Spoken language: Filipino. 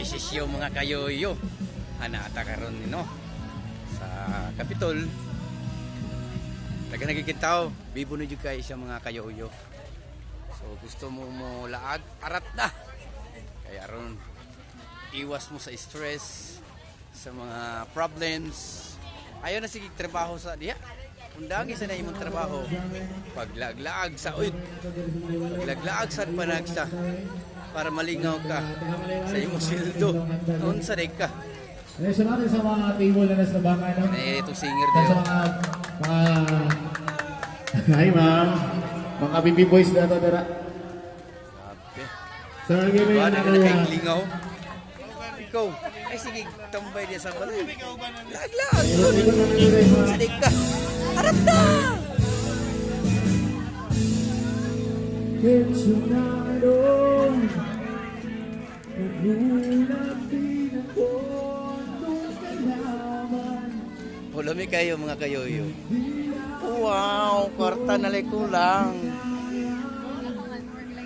isisyo mga kayoyo. Hanata karon no sa Capitol. Taga nagkikintaw, bibo na jud kay siya mga kayoyo. So gusto mo laag, arat na. Kaya aron iwas mo sa stress, sa mga problems. Ayaw na sige trabaho sa diha. Undagi sa na imong trabaho. Paglaag-laag sa uyod. Paglaag-laag sa panagsa para malingaw ka sa imong sildo. Noon sa ka. So natin sa mga table na nasa baka no? Itong singer Sa dayo. mga hi ma'am. Mga baby boys na ito dara. Sabi. So give me Ba na another kay lingaw. Ikaw, ay sige, tambay dia sa balay. Laag-laag. Sa ka. Harap na! Ulami kayo mga kayoyo. Wow, kwarta na kulang.